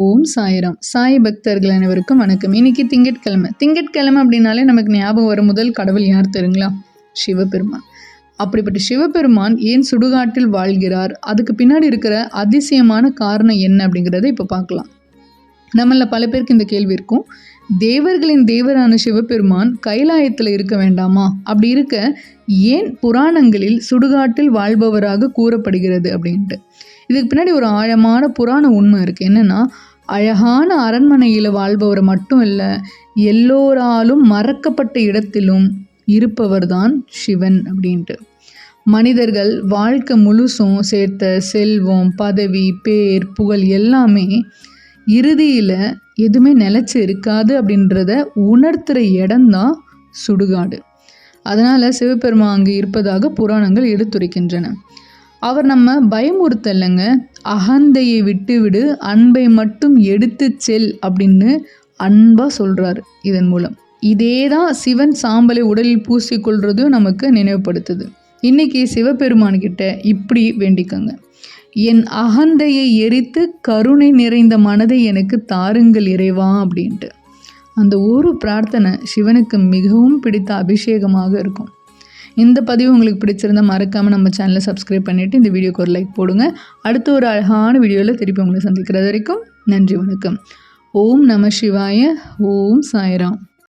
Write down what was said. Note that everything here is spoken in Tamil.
ஓம் சாய்ராம். சாய் பக்தர்கள் அனைவருக்கும் வணக்கம். இன்னைக்கு திங்கட்கிழமை அப்படின்னாலே நமக்கு ஞாபகம் வரும் முதல் கடவுள் யார் தெரியுங்களா? சிவபெருமான். அப்படிப்பட்ட சிவபெருமான் ஏன் சுடுகாட்டில் வாழ்கிறார், அதுக்கு பின்னாடி இருக்கிற அதிசயமான காரணம் என்ன அப்படிங்கிறத இப்போ பார்க்கலாம். நம்மள பல பேருக்கு இந்த கேள்வி இருக்கும். தேவர்களின் தேவரான சிவபெருமான் கைலாயத்தில் இருக்க வேண்டாமா? அப்படி இருக்க ஏன் புராணங்களில் சுடுகாட்டில் வாழ்பவராக கூறப்படுகிறது அப்படின்ட்டு. இதுக்கு பின்னாடி ஒரு ஆழமான புராண உண்மை இருக்குது. என்னென்னா, அழகான அரண்மனையில் வாழ்பவர் மட்டும் இல்லை, எல்லோராலும் மறக்கப்பட்ட இடத்திலும் இருப்பவர் தான் சிவன் அப்படின்ட்டு. மனிதர்கள் வாழ்க்கை முழுசும் சேர்த்த செல்வம், பதவி, பேர், புகழ் எல்லாமே இறுதியில் எதுவுமே நிலச்சி இருக்காது அப்படின்றத உணர்த்துகிற இடம்தான் சுடுகாடு. அதனால் சிவபெருமான் அங்கே இருப்பதாக புராணங்கள் எடுத்துரைக்கின்றன. அவர் நம்ம பயமுறுத்தலைங்க, அகந்தையை விட்டுவிடு, அன்பை மட்டும் எடுத்து செல் அப்படின்னு அன்பாக சொல்கிறாரு. இதன் மூலம் இதே தான் சிவன் சாம்பலை உடலில் பூசிக்கொள்றதும் நமக்கு நினைவுபடுத்துது. இன்றைக்கி சிவபெருமான்கிட்ட இப்படி வேண்டிக்கங்க, என் அகந்தையை எரித்து கருணை நிறைந்த மனதை எனக்கு தாருங்கள் இறைவா அப்படின்ட்டு. அந்த ஒரு பிரார்த்தனை சிவனுக்கு மிகவும் பிடித்த அபிஷேகமாக இருக்கும். இந்த பதிவு உங்களுக்கு பிடிச்சிருந்தால் மறக்காமல் நம்ம சேனலை சப்ஸ்கிரைப் பண்ணிவிட்டு இந்த வீடியோக்கு ஒரு லைக் போடுங்க. அடுத்த ஒரு அழகான வீடியோவில் திருப்பி உங்களை சந்திக்கிறது வரைக்கும் நன்றி, வணக்கம். ஓம் நம சிவாய. ஓம் சாய்ராம்.